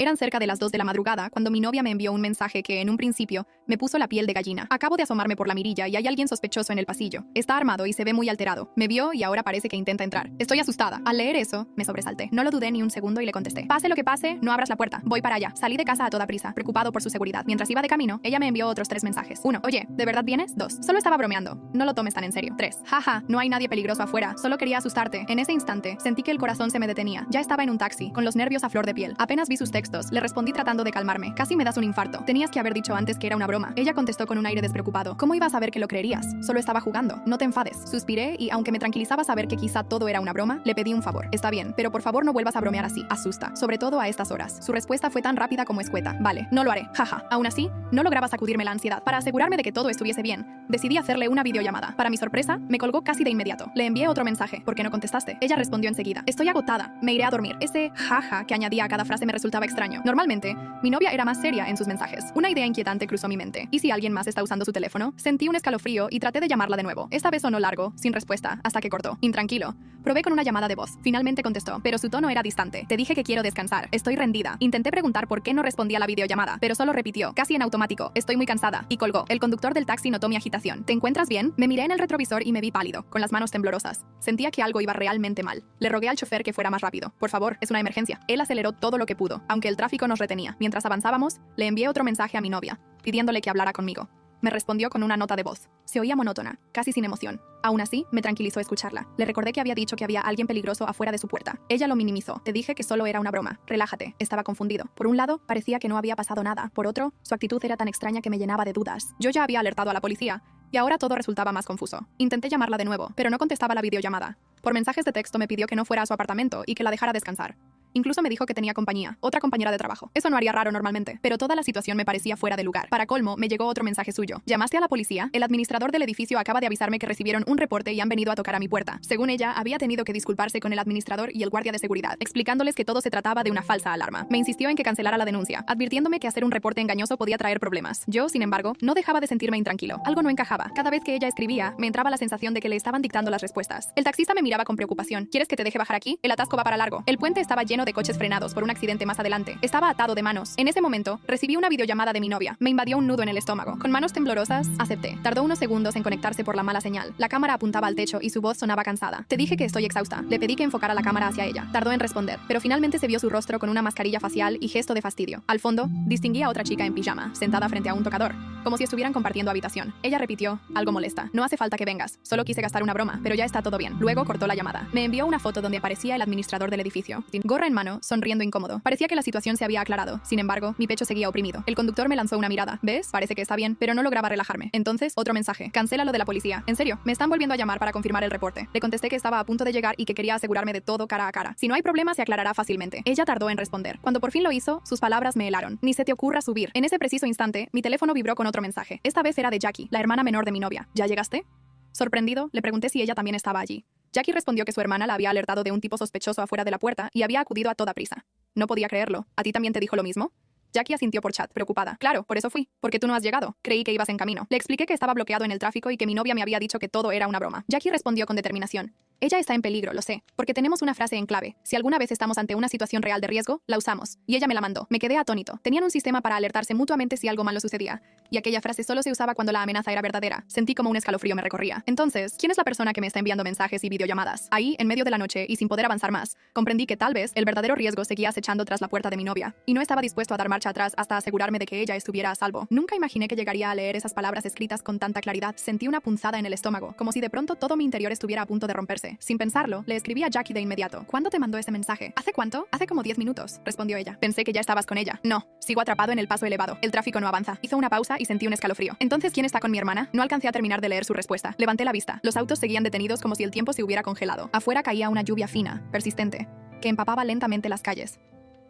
Eran cerca de las 2 de la madrugada cuando mi novia me envió un mensaje que, en un principio, me puso la piel de gallina. Acabo de asomarme por la mirilla y hay alguien sospechoso en el pasillo. Está armado y se ve muy alterado. Me vio y ahora parece que intenta entrar. Estoy asustada. Al leer eso, me sobresalté. No lo dudé ni un segundo y le contesté: pase lo que pase, no abras la puerta. Voy para allá. Salí de casa a toda prisa, preocupado por su seguridad. Mientras iba de camino, ella me envió otros 3 mensajes. 1. Oye, ¿de verdad vienes? 2. Solo estaba bromeando. No lo tomes tan en serio. 3. Jaja, no hay nadie peligroso afuera. Solo quería asustarte. En ese instante, sentí que el corazón se me detenía. Ya estaba en un taxi, con los nervios a flor de piel. Apenas vi sus textos. Le respondí tratando de calmarme. Casi me das un infarto. Tenías que haber dicho antes que era una broma. Ella contestó con un aire despreocupado. ¿Cómo ibas a saber que lo creerías? Solo estaba jugando. No te enfades. Suspiré y, aunque me tranquilizaba saber que quizá todo era una broma, le pedí un favor. Está bien, pero por favor no vuelvas a bromear así. Asusta. Sobre todo a estas horas. Su respuesta fue tan rápida como escueta. Vale, no lo haré. Jaja. Aún así, no lograba sacudirme la ansiedad. Para asegurarme de que todo estuviese bien, decidí hacerle una videollamada. Para mi sorpresa, me colgó casi de inmediato. Le envié otro mensaje. ¿Por qué no contestaste? Ella respondió enseguida: estoy agotada. Me iré a dormir. Ese jaja que añadía a cada frase me resultaba extraño. Normalmente, mi novia era más seria en sus mensajes. Una idea inquietante cruzó mi mente. ¿Y si alguien más está usando su teléfono? Sentí un escalofrío y traté de llamarla de nuevo. Esta vez sonó largo, sin respuesta, hasta que cortó. Intranquilo. Probé con una llamada de voz. Finalmente contestó, pero su tono era distante. Te dije que quiero descansar. Estoy rendida. Intenté preguntar por qué no respondía a la videollamada, pero solo repitió, casi en automático: estoy muy cansada. Y colgó. El conductor del taxi notó mi agitación. ¿Te encuentras bien? Me miré en el retrovisor y me vi pálido, con las manos temblorosas. Sentía que algo iba realmente mal. Le rogué al chofer que fuera más rápido. Por favor, es una emergencia. Él aceleró todo lo que pudo, aunque el tráfico nos retenía. Mientras avanzábamos, le envié otro mensaje a mi novia, pidiéndole que hablara conmigo. Me respondió con una nota de voz. Se oía monótona, casi sin emoción. Aún así, me tranquilizó escucharla. Le recordé que había dicho que había alguien peligroso afuera de su puerta. Ella lo minimizó. Te dije que solo era una broma. Relájate. Estaba confundido. Por un lado, parecía que no había pasado nada. Por otro, su actitud era tan extraña que me llenaba de dudas. Yo ya había alertado a la policía, y ahora todo resultaba más confuso. Intenté llamarla de nuevo, pero no contestaba la videollamada. Por mensajes de texto me pidió que no fuera a su apartamento y que la dejara descansar. Incluso me dijo que tenía compañía, otra compañera de trabajo. Eso no haría raro normalmente, pero toda la situación me parecía fuera de lugar. Para colmo, me llegó otro mensaje suyo. ¿Llamaste a la policía? El administrador del edificio acaba de avisarme que recibieron un reporte y han venido a tocar a mi puerta. Según ella, había tenido que disculparse con el administrador y el guardia de seguridad, explicándoles que todo se trataba de una falsa alarma. Me insistió en que cancelara la denuncia, advirtiéndome que hacer un reporte engañoso podía traer problemas. Yo, sin embargo, no dejaba de sentirme intranquilo. Algo no encajaba. Cada vez que ella escribía, me entraba la sensación de que le estaban dictando las respuestas. El taxista me miraba con preocupación. ¿Quieres que te deje bajar aquí? El atasco va para largo. El puente estaba lleno de coches frenados por un accidente más adelante. Estaba atado de manos. En ese momento, recibí una videollamada de mi novia. Me invadió un nudo en el estómago. Con manos temblorosas, acepté. Tardó unos segundos en conectarse por la mala señal. La cámara apuntaba al techo y su voz sonaba cansada. Te dije que estoy exhausta. Le pedí que enfocara la cámara hacia ella. Tardó en responder, pero finalmente se vio su rostro con una mascarilla facial y gesto de fastidio. Al fondo, distinguí a otra chica en pijama, sentada frente a un tocador, como si estuvieran compartiendo habitación. Ella repitió, algo molesta: no hace falta que vengas. Solo quise gastar una broma, pero ya está todo bien. Luego cortó la llamada. Me envió una foto donde aparecía el administrador del edificio, sin gorra en mano, sonriendo incómodo. Parecía que la situación se había aclarado. Sin embargo, mi pecho seguía oprimido. El conductor me lanzó una mirada. ¿Ves? Parece que está bien, pero no lograba relajarme. Entonces, otro mensaje. Cancela lo de la policía. En serio, me están volviendo a llamar para confirmar el reporte. Le contesté que estaba a punto de llegar y que quería asegurarme de todo cara a cara. Si no hay problema, se aclarará fácilmente. Ella tardó en responder. Cuando por fin lo hizo, sus palabras me helaron. Ni se te ocurra subir. En ese preciso instante, mi teléfono vibró con otro mensaje. Esta vez era de Jackie, la hermana menor de mi novia. ¿Ya llegaste? Sorprendido, le pregunté si ella también estaba allí. Jackie respondió que su hermana la había alertado de un tipo sospechoso afuera de la puerta y había acudido a toda prisa. No podía creerlo. ¿A ti también te dijo lo mismo? Jackie asintió por chat, preocupada. Claro, por eso fui. Porque tú no has llegado. Creí que ibas en camino. Le expliqué que estaba bloqueado en el tráfico y que mi novia me había dicho que todo era una broma. Jackie respondió con determinación. Ella está en peligro, lo sé, porque tenemos una frase en clave. Si alguna vez estamos ante una situación real de riesgo, la usamos. Y ella me la mandó. Me quedé atónito. Tenían un sistema para alertarse mutuamente si algo malo sucedía. Y aquella frase solo se usaba cuando la amenaza era verdadera. Sentí como un escalofrío me recorría. Entonces, ¿quién es la persona que me está enviando mensajes y videollamadas? Ahí, en medio de la noche y sin poder avanzar más, comprendí que tal vez el verdadero riesgo seguía acechando tras la puerta de mi novia. Y no estaba dispuesto a dar marcha atrás hasta asegurarme de que ella estuviera a salvo. Nunca imaginé que llegaría a leer esas palabras escritas con tanta claridad. Sentí una punzada en el estómago, como si de pronto todo mi interior estuviera a punto de romperse. Sin pensarlo, le escribí a Jackie de inmediato. ¿Cuándo te mandó ese mensaje? ¿Hace cuánto? Hace como 10 minutos, respondió ella. Pensé que ya estabas con ella. No, sigo atrapado en el paso elevado. El tráfico no avanza. Hizo una pausa y sentí un escalofrío. Entonces, ¿quién está con mi hermana? No alcancé a terminar de leer su respuesta. Levanté la vista. Los autos seguían detenidos como si el tiempo se hubiera congelado. Afuera caía una lluvia fina, persistente, que empapaba lentamente las calles.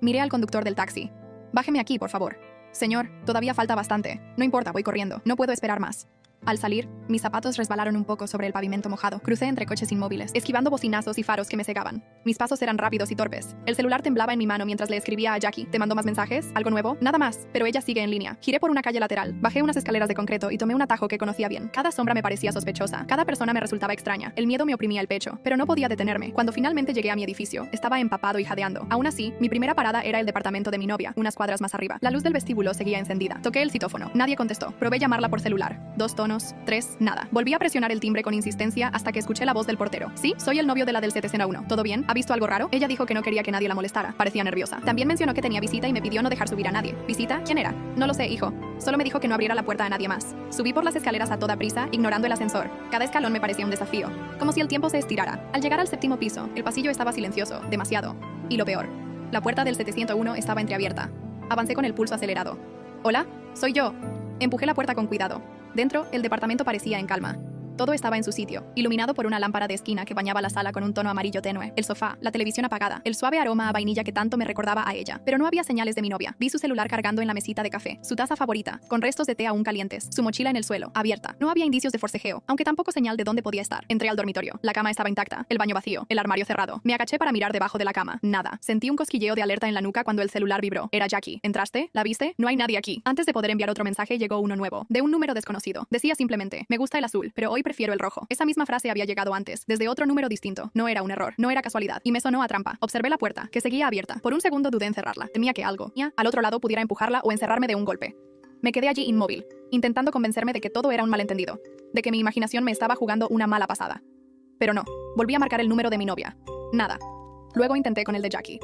Miré al conductor del taxi. Bájeme aquí, por favor. Señor, todavía falta bastante. No importa, voy corriendo. No puedo esperar más. Al salir, mis zapatos resbalaron un poco sobre el pavimento mojado. Crucé entre coches inmóviles, esquivando bocinazos y faros que me cegaban. Mis pasos eran rápidos y torpes. El celular temblaba en mi mano mientras le escribía a Jackie. ¿Te mandó más mensajes? ¿Algo nuevo? Nada más, pero ella sigue en línea. Giré por una calle lateral, bajé unas escaleras de concreto y tomé un atajo que conocía bien. Cada sombra me parecía sospechosa, cada persona me resultaba extraña. El miedo me oprimía el pecho, pero no podía detenerme. Cuando finalmente llegué a mi edificio, estaba empapado y jadeando. Aún así, mi primera parada era el departamento de mi novia, unas cuadras más arriba. La luz del vestíbulo seguía encendida. Toqué el citófono. Nadie contestó. Probé llamarla por celular. 2 tonos, 3, nada. Volví a presionar el timbre con insistencia hasta que escuché la voz del portero. Sí, soy el novio de la del 701. ¿Todo bien? ¿Ha visto algo raro? Ella dijo que no quería que nadie la molestara. Parecía nerviosa. También mencionó que tenía visita y me pidió no dejar subir a nadie. ¿Visita? ¿Quién era? No lo sé, hijo. Solo me dijo que no abriera la puerta a nadie más. Subí por las escaleras a toda prisa, ignorando el ascensor. Cada escalón me parecía un desafío, como si el tiempo se estirara. Al llegar al 7º piso, el pasillo estaba silencioso, demasiado. Y lo peor, la puerta del 701 estaba entreabierta. Avancé con el pulso acelerado. ¿Hola? Soy yo. Empujé la puerta con cuidado. Dentro, el departamento parecía en calma. Todo estaba en su sitio, iluminado por una lámpara de esquina que bañaba la sala con un tono amarillo tenue. El sofá, la televisión apagada, el suave aroma a vainilla que tanto me recordaba a ella. Pero no había señales de mi novia. Vi su celular cargando en la mesita de café, su taza favorita, con restos de té aún calientes, su mochila en el suelo, abierta. No había indicios de forcejeo, aunque tampoco señal de dónde podía estar. Entré al dormitorio. La cama estaba intacta, el baño vacío, el armario cerrado. Me agaché para mirar debajo de la cama. Nada. Sentí un cosquilleo de alerta en la nuca cuando el celular vibró. Era Jackie. ¿Entraste? ¿La viste? No hay nadie aquí. Antes de poder enviar otro mensaje llegó uno nuevo, de un número desconocido. Decía simplemente, me gusta el azul, pero hoy prefiero el rojo. Esa misma frase había llegado antes, desde otro número distinto. No era un error, no era casualidad, y me sonó a trampa. Observé la puerta, que seguía abierta. Por un segundo dudé en cerrarla. Temía que algo, al otro lado, pudiera empujarla o encerrarme de un golpe. Me quedé allí inmóvil, intentando convencerme de que todo era un malentendido, de que mi imaginación me estaba jugando una mala pasada. Pero no, volví a marcar el número de mi novia. Nada. Luego intenté con el de Jackie.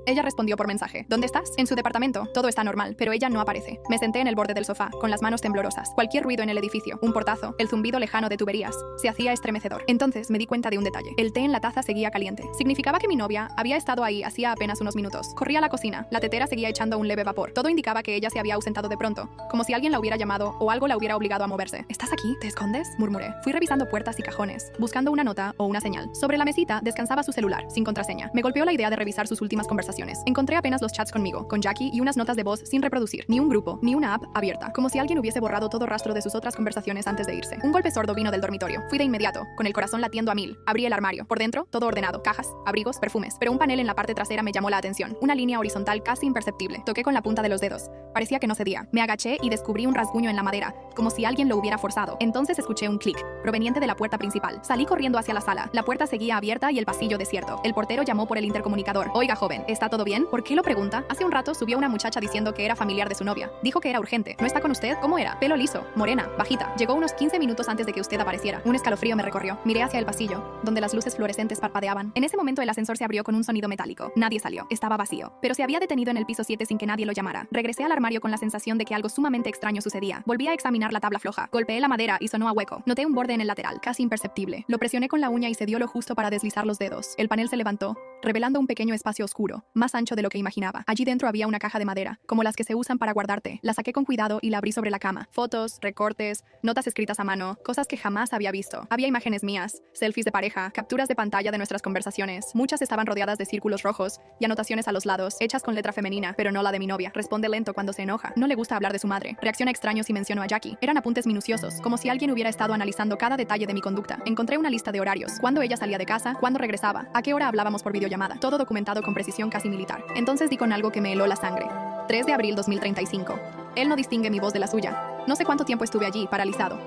Ella respondió por mensaje. ¿Dónde estás? En su departamento. Todo está normal, pero ella no aparece. Me senté en el borde del sofá, con las manos temblorosas. Cualquier ruido en el edificio, un portazo, el zumbido lejano de tuberías, se hacía estremecedor. Entonces me di cuenta de un detalle. El té en la taza seguía caliente. Significaba que mi novia había estado ahí hacía apenas unos minutos. Corrí a la cocina. La tetera seguía echando un leve vapor. Todo indicaba que ella se había ausentado de pronto, como si alguien la hubiera llamado o algo la hubiera obligado a moverse. ¿Estás aquí? ¿Te escondes? Murmuré. Fui revisando puertas y cajones, buscando una nota o una señal. Sobre la mesita descansaba su celular, sin contraseña. Me golpeó la idea de revisar sus últimas conversaciones. Encontré apenas los chats conmigo, con Jackie y unas notas de voz sin reproducir, ni un grupo, ni una app abierta, como si alguien hubiese borrado todo rastro de sus otras conversaciones antes de irse. Un golpe sordo vino del dormitorio. Fui de inmediato, con el corazón latiendo a 1000. Abrí el armario. Por dentro, todo ordenado, cajas, abrigos, perfumes, pero un panel en la parte trasera me llamó la atención. Una línea horizontal casi imperceptible. Toqué con la punta de los dedos. Parecía que no cedía. Me agaché y descubrí un rasguño en la madera, como si alguien lo hubiera forzado. Entonces escuché un clic, proveniente de la puerta principal. Salí corriendo hacia la sala. La puerta seguía abierta y el pasillo desierto. El portero llamó por el intercomunicador. Oiga, joven, ¿está todo bien? ¿Por qué lo pregunta? Hace un rato subió una muchacha diciendo que era familiar de su novia. Dijo que era urgente. ¿No está con usted? ¿Cómo era? Pelo liso, morena, bajita. Llegó unos 15 minutos antes de que usted apareciera. Un escalofrío me recorrió. Miré hacia el pasillo, donde las luces fluorescentes parpadeaban. En ese momento el ascensor se abrió con un sonido metálico. Nadie salió. Estaba vacío. Pero se había detenido en el piso 7 sin que nadie lo llamara. Regresé al armario con la sensación de que algo sumamente extraño sucedía. Volví a examinar la tabla floja. Golpeé la madera y sonó a hueco. Noté un borde en el lateral, casi imperceptible. Lo presioné con la uña y se dio lo justo para deslizar los dedos. El panel se levantó, revelando un pequeño espacio oscuro, más ancho de lo que imaginaba. Allí dentro había una caja de madera, como las que se usan para guardarte. La saqué con cuidado y la abrí sobre la cama. Fotos, recortes, notas escritas a mano, cosas que jamás había visto. Había imágenes mías, selfies de pareja, capturas de pantalla de nuestras conversaciones. Muchas estaban rodeadas de círculos rojos y anotaciones a los lados, hechas con letra femenina, pero no la de mi novia. Responde lento cuando se enoja. No le gusta hablar de su madre. Reacciona extraño si menciono a Jackie. Eran apuntes minuciosos, como si alguien hubiera estado analizando cada detalle de mi conducta. Encontré una lista de horarios, cuándo ella salía de casa, cuándo regresaba, a qué hora hablábamos por videollamada. Todo documentado con precisión casi militar. Entonces di con algo que me heló la sangre. 3 de abril 2035. Él no distingue mi voz de la suya. No sé cuánto tiempo estuve allí, paralizado.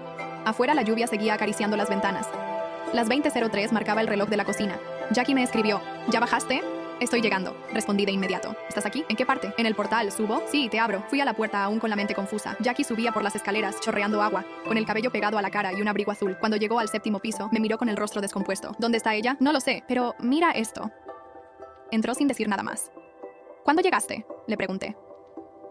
Afuera la lluvia seguía acariciando las ventanas. Las 20:03 marcaba el reloj de la cocina. Jackie me escribió, ¿ya bajaste? Estoy llegando, respondí de inmediato. ¿Estás aquí? ¿En qué parte? ¿En el portal? ¿Subo? Sí, te abro. Fui a la puerta aún con la mente confusa. Jackie subía por las escaleras, chorreando agua, con el cabello pegado a la cara y un abrigo azul. Cuando llegó al 7º piso, me miró con el rostro descompuesto. ¿Dónde está ella? No lo sé, pero mira esto. Entró sin decir nada más. ¿Cuándo llegaste? Le pregunté.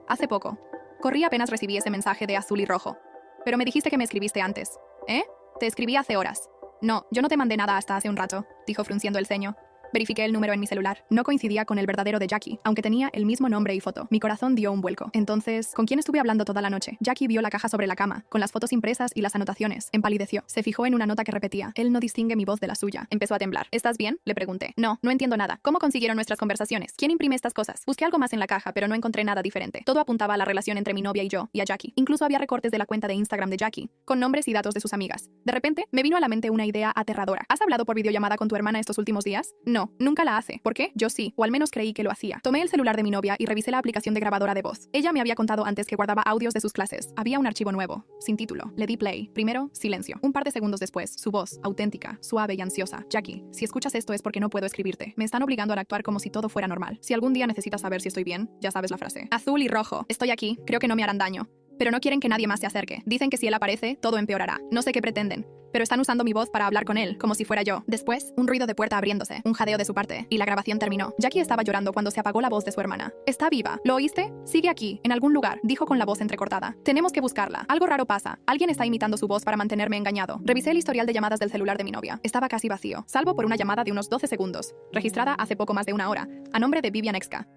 Hace poco. Corrí apenas recibí ese mensaje de azul y rojo. Pero me dijiste que me escribiste antes. ¿Eh? Te escribí hace horas. No, yo no te mandé nada hasta hace un rato, dijo frunciendo el ceño. Verifiqué el número en mi celular. No coincidía con el verdadero de Jackie, aunque tenía el mismo nombre y foto. Mi corazón dio un vuelco. Entonces, ¿con quién estuve hablando toda la noche? Jackie vio la caja sobre la cama, con las fotos impresas y las anotaciones. Empalideció. Se fijó en una nota que repetía: él no distingue mi voz de la suya. Empezó a temblar. ¿Estás bien?, le pregunté. No entiendo nada. ¿Cómo consiguieron nuestras conversaciones? ¿Quién imprime estas cosas? Busqué algo más en la caja, pero no encontré nada diferente. Todo apuntaba a la relación entre mi novia y yo, y a Jackie. Incluso había recortes de la cuenta de Instagram de Jackie, con nombres y datos de sus amigas. De repente, me vino a la mente una idea aterradora. ¿Has hablado por videollamada con tu hermana estos últimos días? No, nunca la hace. ¿Por qué? Yo sí, o al menos creí que lo hacía. Tomé el celular de mi novia y revisé la aplicación de grabadora de voz. Ella me había contado antes que guardaba audios de sus clases. Había un archivo nuevo, sin título. Le di play. Primero, silencio. Un par de segundos después, su voz, auténtica, suave y ansiosa. Jackie, si escuchas esto es porque no puedo escribirte. Me están obligando a actuar como si todo fuera normal. Si algún día necesitas saber si estoy bien, ya sabes la frase. Azul y rojo. Estoy aquí. Creo que no me harán daño. Pero no quieren que nadie más se acerque. Dicen que si él aparece, todo empeorará. No sé qué pretenden, pero están usando mi voz para hablar con él, como si fuera yo. Después, un ruido de puerta abriéndose, un jadeo de su parte, y la grabación terminó. Jackie estaba llorando cuando se apagó la voz de su hermana. Está viva. ¿Lo oíste? Sigue aquí, en algún lugar, dijo con la voz entrecortada. Tenemos que buscarla. Algo raro pasa. Alguien está imitando su voz para mantenerme engañado. Revisé el historial de llamadas del celular de mi novia. Estaba casi vacío, salvo por una llamada de unos 12 segundos, registrada hace poco más de una hora, a nombre de Vivian Exca.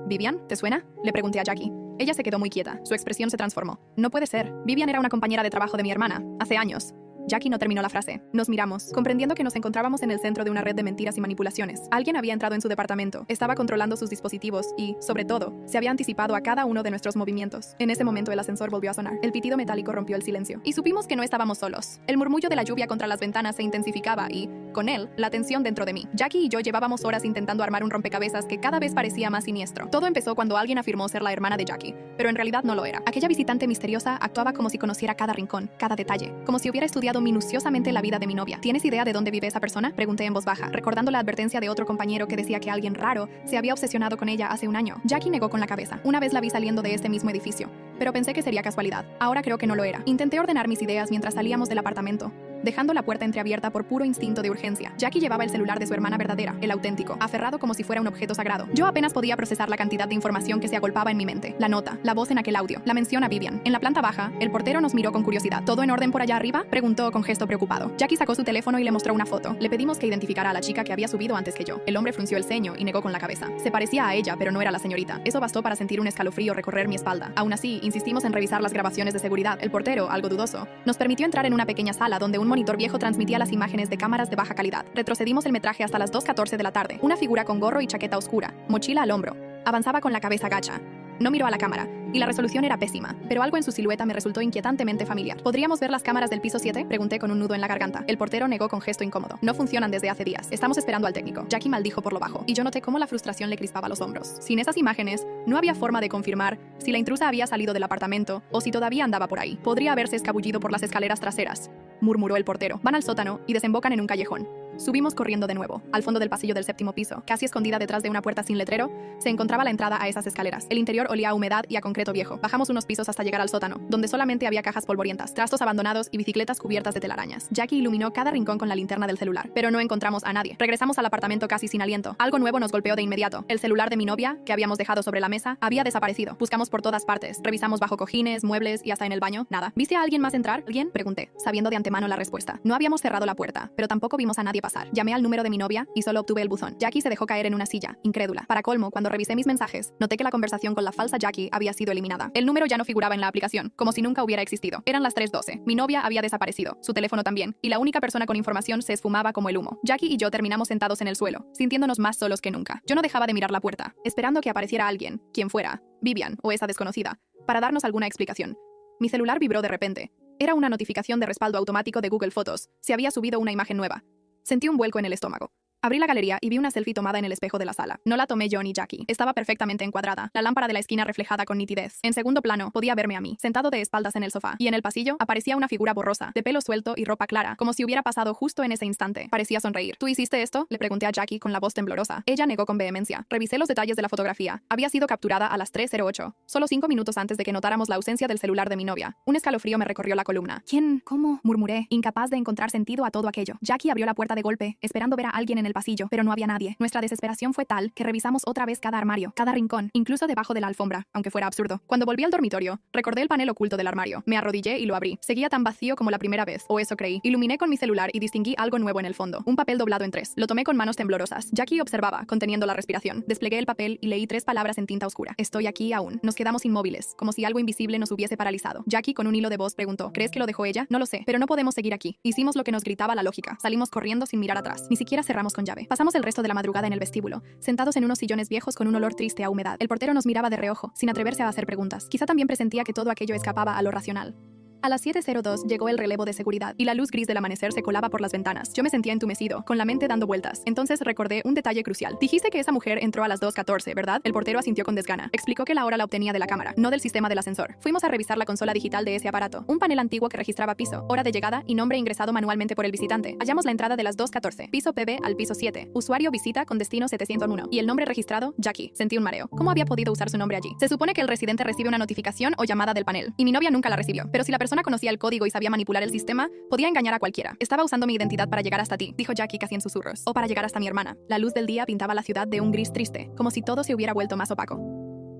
¿Vivian? ¿Te suena?, le pregunté a Jackie. Ella se quedó muy quieta. Su expresión se transformó. No puede ser. Vivian era una compañera de trabajo de mi hermana, hace años. Jackie no terminó la frase. Nos miramos, comprendiendo que nos encontrábamos en el centro de una red de mentiras y manipulaciones. Alguien había entrado en su departamento, estaba controlando sus dispositivos y, sobre todo, se había anticipado a cada uno de nuestros movimientos. En ese momento el ascensor volvió a sonar. El pitido metálico rompió el silencio. Y supimos que no estábamos solos. El murmullo de la lluvia contra las ventanas se intensificaba y, con él, la tensión dentro de mí. Jackie y yo llevábamos horas intentando armar un rompecabezas que cada vez parecía más siniestro. Todo empezó cuando alguien afirmó ser la hermana de Jackie, pero en realidad no lo era. Aquella visitante misteriosa actuaba como si conociera cada rincón, cada detalle, como si hubiera estudiado minuciosamente la vida de mi novia. ¿Tienes idea de dónde vive esa persona?, pregunté en voz baja, recordando la advertencia de otro compañero que decía que alguien raro se había obsesionado con ella hace un año. Jackie negó con la cabeza. Una vez la vi saliendo de este mismo edificio, pero pensé que sería casualidad. Ahora creo que no lo era. Intenté ordenar mis ideas mientras salíamos del apartamento, dejando la puerta entreabierta por puro instinto de urgencia. Jackie llevaba el celular de su hermana verdadera, el auténtico, aferrado como si fuera un objeto sagrado. Yo apenas podía procesar la cantidad de información que se agolpaba en mi mente. La nota, la voz en aquel audio, la mención a Vivian. En la planta baja, el portero nos miró con curiosidad. ¿Todo en orden por allá arriba?, preguntó con gesto preocupado. Jackie sacó su teléfono y le mostró una foto. Le pedimos que identificara a la chica que había subido antes que yo. El hombre frunció el ceño y negó con la cabeza. Se parecía a ella, pero no era la señorita. Eso bastó para sentir un escalofrío recorrer mi espalda. Aún así, insistimos en revisar las grabaciones de seguridad. El portero, algo dudoso, nos permitió entrar en una pequeña sala donde un monitor viejo transmitía las imágenes de cámaras de baja calidad. Retrocedimos el metraje hasta las 2:14 de la tarde. Una figura con gorro y chaqueta oscura, mochila al hombro, avanzaba con la cabeza gacha. No miró a la cámara, y la resolución era pésima, pero algo en su silueta me resultó inquietantemente familiar. ¿Podríamos ver las cámaras del piso 7? Pregunté con un nudo en la garganta. El portero negó con gesto incómodo. No funcionan desde hace días. Estamos esperando al técnico. Jackie maldijo por lo bajo, y yo noté cómo la frustración le crispaba los hombros. Sin esas imágenes, no había forma de confirmar si la intrusa había salido del apartamento o si todavía andaba por ahí. Podría haberse escabullido por las escaleras traseras, murmuró el portero. Van al sótano y desembocan en un callejón. Subimos corriendo de nuevo. Al fondo del pasillo del 7º piso, casi escondida detrás de una puerta sin letrero, se encontraba la entrada a esas escaleras. El interior olía a humedad y a concreto viejo. Bajamos unos pisos hasta llegar al sótano, donde solamente había cajas polvorientas, trastos abandonados y bicicletas cubiertas de telarañas. Jackie iluminó cada rincón con la linterna del celular, pero no encontramos a nadie. Regresamos al apartamento casi sin aliento. Algo nuevo nos golpeó de inmediato. El celular de mi novia, que habíamos dejado sobre la mesa, había desaparecido. Buscamos por todas partes. Revisamos bajo cojines, muebles y hasta en el baño. Nada. ¿Viste a alguien más entrar? ¿Alguien?, pregunté, sabiendo de antemano la respuesta. No habíamos cerrado la puerta, pero tampoco vimos a nadie pasar. Llamé al número de mi novia y solo obtuve el buzón. Jackie se dejó caer en una silla, incrédula. Para colmo, cuando revisé mis mensajes, noté que la conversación con la falsa Jackie había sido eliminada. El número ya no figuraba en la aplicación, como si nunca hubiera existido. Eran las 3:12. Mi novia había desaparecido, su teléfono también, y la única persona con información se esfumaba como el humo. Jackie y yo terminamos sentados en el suelo, sintiéndonos más solos que nunca. Yo no dejaba de mirar la puerta, esperando que apareciera alguien, quien fuera, Vivian o esa desconocida, para darnos alguna explicación. Mi celular vibró de repente. Era una notificación de respaldo automático de Google Fotos. Se había subido una imagen nueva. Sentí un vuelco en el estómago. Abrí la galería y vi una selfie tomada en el espejo de la sala. No la tomé yo ni Jackie. Estaba perfectamente encuadrada, la lámpara de la esquina reflejada con nitidez. En segundo plano, podía verme a mí, sentado de espaldas en el sofá. Y en el pasillo, aparecía una figura borrosa, de pelo suelto y ropa clara, como si hubiera pasado justo en ese instante. Parecía sonreír. ¿Tú hiciste esto?, le pregunté a Jackie con la voz temblorosa. Ella negó con vehemencia. Revisé los detalles de la fotografía. Había sido capturada a las 3:08, solo 5 minutos antes de que notáramos la ausencia del celular de mi novia. Un escalofrío me recorrió la columna. ¿Quién? ¿Cómo?, murmuré, incapaz de encontrar sentido a todo aquello. Jackie abrió la puerta de golpe, esperando ver a alguien en el pasillo, pero no había nadie. Nuestra desesperación fue tal que revisamos otra vez cada armario, cada rincón, incluso debajo de la alfombra, aunque fuera absurdo. Cuando volví al dormitorio, recordé el panel oculto del armario. Me arrodillé y lo abrí. Seguía tan vacío como la primera vez, o eso creí. Iluminé con mi celular y distinguí algo nuevo en el fondo. Un papel doblado en tres. Lo tomé con manos temblorosas. Jackie observaba, conteniendo la respiración. Desplegué el papel y leí 3 palabras en tinta oscura. Estoy aquí aún. Nos quedamos inmóviles, como si algo invisible nos hubiese paralizado. Jackie, con un hilo de voz, preguntó: ¿crees que lo dejó ella? No lo sé, pero no podemos seguir aquí. Hicimos lo que nos gritaba la lógica. Salimos corriendo sin mirar atrás. Ni siquiera cerramos con llave. Pasamos el resto de la madrugada en el vestíbulo, sentados en unos sillones viejos con un olor triste a humedad. El portero nos miraba de reojo, sin atreverse a hacer preguntas. Quizá también presentía que todo aquello escapaba a lo racional. A las 7:02 llegó el relevo de seguridad y la luz gris del amanecer se colaba por las ventanas. Yo me sentía entumecido, con la mente dando vueltas. Entonces recordé un detalle crucial. Dijiste que esa mujer entró a las 2:14, ¿verdad? El portero asintió con desgana. Explicó que la hora la obtenía de la cámara, no del sistema del ascensor. Fuimos a revisar la consola digital de ese aparato. Un panel antiguo que registraba piso, hora de llegada y nombre ingresado manualmente por el visitante. Hallamos la entrada de las 2:14. Piso PB al piso 7. Usuario visita con destino 701. Y el nombre registrado, Jackie. Sentí un mareo. ¿Cómo había podido usar su nombre allí? Se supone que el residente recibe una notificación o llamada del panel. Y mi novia nunca la recibió. Pero si la persona conocía el código y sabía manipular el sistema, podía engañar a cualquiera. Estaba usando mi identidad para llegar hasta ti, dijo Jackie casi en susurros. O para llegar hasta mi hermana. La luz del día pintaba la ciudad de un gris triste, como si todo se hubiera vuelto más opaco.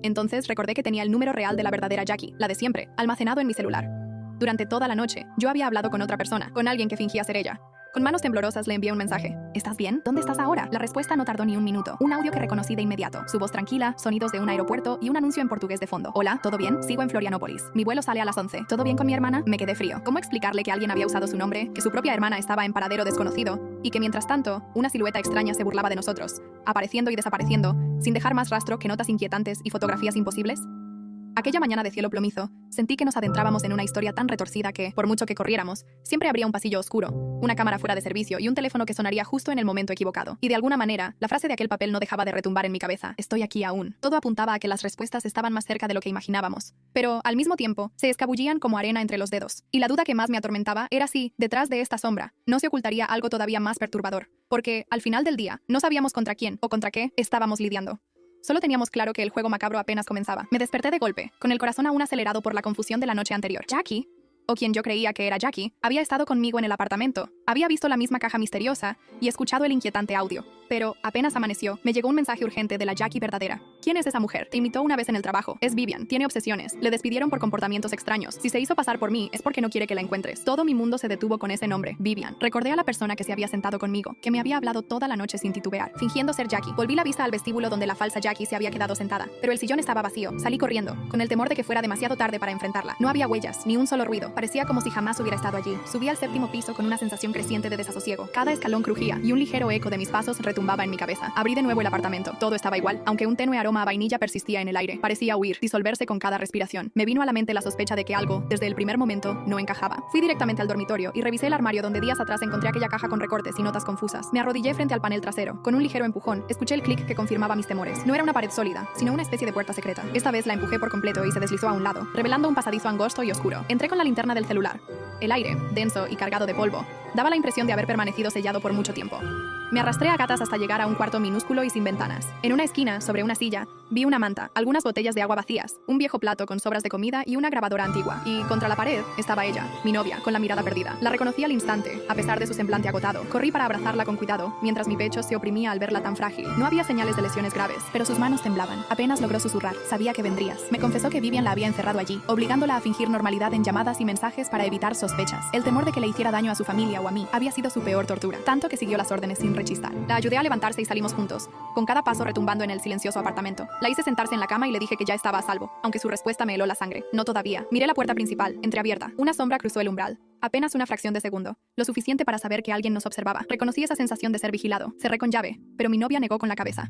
Entonces recordé que tenía el número real de la verdadera Jackie, la de siempre, almacenado en mi celular. Durante toda la noche, yo había hablado con otra persona, con alguien que fingía ser ella. Con manos temblorosas le envié un mensaje. ¿Estás bien? ¿Dónde estás ahora? La respuesta no tardó ni un minuto. Un audio que reconocí de inmediato. Su voz tranquila, sonidos de un aeropuerto y un anuncio en portugués de fondo. Hola, ¿todo bien? Sigo en Florianópolis. Mi vuelo sale a las 11. ¿Todo bien con mi hermana? Me quedé frío. ¿Cómo explicarle que alguien había usado su nombre, que su propia hermana estaba en paradero desconocido y que mientras tanto, una silueta extraña se burlaba de nosotros, apareciendo y desapareciendo, sin dejar más rastro que notas inquietantes y fotografías imposibles? Aquella mañana de cielo plomizo, sentí que nos adentrábamos en una historia tan retorcida que, por mucho que corriéramos, siempre habría un pasillo oscuro, una cámara fuera de servicio y un teléfono que sonaría justo en el momento equivocado. Y de alguna manera, la frase de aquel papel no dejaba de retumbar en mi cabeza. Estoy aquí aún. Todo apuntaba a que las respuestas estaban más cerca de lo que imaginábamos. Pero, al mismo tiempo, se escabullían como arena entre los dedos. Y la duda que más me atormentaba era si, detrás de esta sombra, no se ocultaría algo todavía más perturbador. Porque, al final del día, no sabíamos contra quién o contra qué estábamos lidiando. Solo teníamos claro que el juego macabro apenas comenzaba. Me desperté de golpe, con el corazón aún acelerado por la confusión de la noche anterior. Jackie, o quien yo creía que era Jackie, había estado conmigo en el apartamento, había visto la misma caja misteriosa y escuchado el inquietante audio. Pero, apenas amaneció, me llegó un mensaje urgente de la Jackie verdadera. ¿Quién es esa mujer? Te imitó una vez en el trabajo. Es Vivian. Tiene obsesiones. Le despidieron por comportamientos extraños. Si se hizo pasar por mí, es porque no quiere que la encuentres. Todo mi mundo se detuvo con ese nombre, Vivian. Recordé a la persona que se había sentado conmigo, que me había hablado toda la noche sin titubear, fingiendo ser Jackie. Volví la vista al vestíbulo donde la falsa Jackie se había quedado sentada. Pero el sillón estaba vacío. Salí corriendo, con el temor de que fuera demasiado tarde para enfrentarla. No había huellas, ni un solo ruido. Parecía como si jamás hubiera estado allí. Subí al 7º piso con una sensación creciente de desasosiego. Cada escalón crujía, y un ligero eco de mis pasos retumbaba en mi cabeza. Abrí de nuevo el apartamento. Todo estaba igual, aunque un tenue aroma a vainilla persistía en el aire. Parecía huir, disolverse con cada respiración. Me vino a la mente la sospecha de que algo, desde el primer momento, no encajaba. Fui directamente al dormitorio y revisé el armario donde días atrás encontré aquella caja con recortes y notas confusas. Me arrodillé frente al panel trasero. Con un ligero empujón, escuché el clic que confirmaba mis temores. No era una pared sólida, sino una especie de puerta secreta. Esta vez la empujé por completo y se deslizó a un lado, revelando un pasadizo angosto y oscuro. Entré con la linterna del celular. El aire, denso y cargado de polvo, daba la impresión de haber permanecido sellado por mucho tiempo. Me arrastré a gatas hasta llegar a un cuarto minúsculo y sin ventanas. En una esquina, sobre una silla, vi una manta, algunas botellas de agua vacías, un viejo plato con sobras de comida y una grabadora antigua. Y contra la pared estaba ella, mi novia, con la mirada perdida. La reconocí al instante, a pesar de su semblante agotado. Corrí para abrazarla con cuidado, mientras mi pecho se oprimía al verla tan frágil. No había señales de lesiones graves, pero sus manos temblaban. Apenas logró susurrar. Sabía que vendrías. Me confesó que Vivian la había encerrado allí, obligándola a fingir normalidad en llamadas y mensajes para evitar sospechas. El temor de que le hiciera daño a su familia o a mí había sido su peor tortura, tanto que siguió las órdenes sin rechistar. La ayudé a levantarse y salimos juntos, con cada paso retumbando en el silencioso apartamento. La hice sentarse en la cama y le dije que ya estaba a salvo, aunque su respuesta me heló la sangre. No todavía. Miré la puerta principal, entreabierta. Una sombra cruzó el umbral. Apenas una fracción de segundo, lo suficiente para saber que alguien nos observaba. Reconocí esa sensación de ser vigilado. Cerré con llave, pero mi novia negó con la cabeza.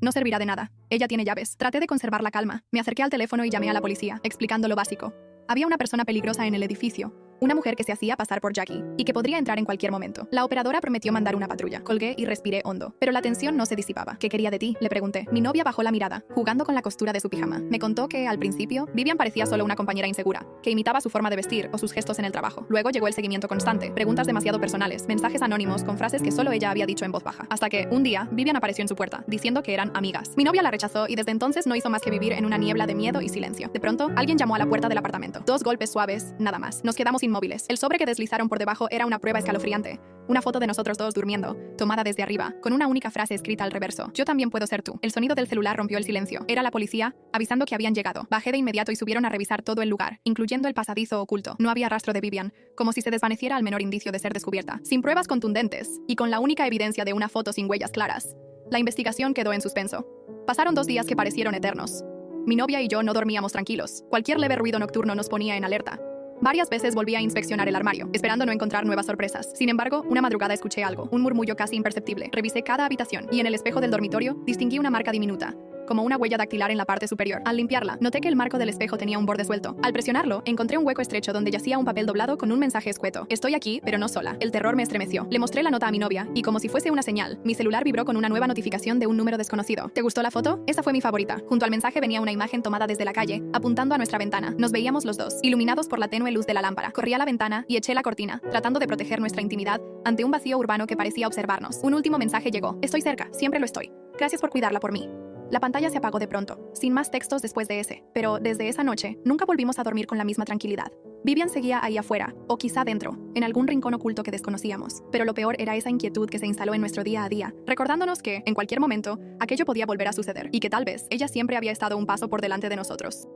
No servirá de nada. Ella tiene llaves. Traté de conservar la calma. Me acerqué al teléfono y llamé a la policía, explicando lo básico. Había una persona peligrosa en el edificio. Una mujer que se hacía pasar por Jackie y que podría entrar en cualquier momento. La operadora prometió mandar una patrulla. Colgué y respiré hondo. Pero la tensión no se disipaba. ¿Qué quería de ti?, le pregunté. Mi novia bajó la mirada, jugando con la costura de su pijama. Me contó que, al principio, Vivian parecía solo una compañera insegura, que imitaba su forma de vestir o sus gestos en el trabajo. Luego llegó el seguimiento constante, preguntas demasiado personales, mensajes anónimos con frases que solo ella había dicho en voz baja. Hasta que, un día, Vivian apareció en su puerta, diciendo que eran amigas. Mi novia la rechazó y desde entonces no hizo más que vivir en una niebla de miedo y silencio. De pronto, alguien llamó a la puerta del apartamento. 2 golpes suaves, nada más. Nos quedamos inmóviles. El sobre que deslizaron por debajo era una prueba escalofriante. Una foto de nosotros dos durmiendo, tomada desde arriba, con una única frase escrita al reverso. Yo también puedo ser tú. El sonido del celular rompió el silencio. Era la policía, avisando que habían llegado. Bajé de inmediato y subieron a revisar todo el lugar, incluyendo el pasadizo oculto. No había rastro de Vivian, como si se desvaneciera al menor indicio de ser descubierta. Sin pruebas contundentes, y con la única evidencia de una foto sin huellas claras, la investigación quedó en suspenso. Pasaron 2 días que parecieron eternos. Mi novia y yo no dormíamos tranquilos. Cualquier leve ruido nocturno nos ponía en alerta. Varias veces volví a inspeccionar el armario, esperando no encontrar nuevas sorpresas. Sin embargo, una madrugada escuché algo, un murmullo casi imperceptible. Revisé cada habitación, y en el espejo del dormitorio distinguí una marca diminuta, como una huella dactilar en la parte superior. Al limpiarla, noté que el marco del espejo tenía un borde suelto. Al presionarlo, encontré un hueco estrecho donde yacía un papel doblado con un mensaje escueto. Estoy aquí, pero no sola. El terror me estremeció. Le mostré la nota a mi novia, y como si fuese una señal, mi celular vibró con una nueva notificación de un número desconocido. ¿Te gustó la foto? Esa fue mi favorita. Junto al mensaje venía una imagen tomada desde la calle, apuntando a nuestra ventana. Nos veíamos los dos, iluminados por la tenue luz de la lámpara. Corrí a la ventana y eché la cortina, tratando de proteger nuestra intimidad ante un vacío urbano que parecía observarnos. Un último mensaje llegó. Estoy cerca, siempre lo estoy. Gracias por cuidarla por mí. La pantalla se apagó de pronto, sin más textos después de ese, pero desde esa noche nunca volvimos a dormir con la misma tranquilidad. Vivian seguía ahí afuera, o quizá dentro, en algún rincón oculto que desconocíamos, pero lo peor era esa inquietud que se instaló en nuestro día a día, recordándonos que, en cualquier momento, aquello podía volver a suceder, y que tal vez ella siempre había estado un paso por delante de nosotros.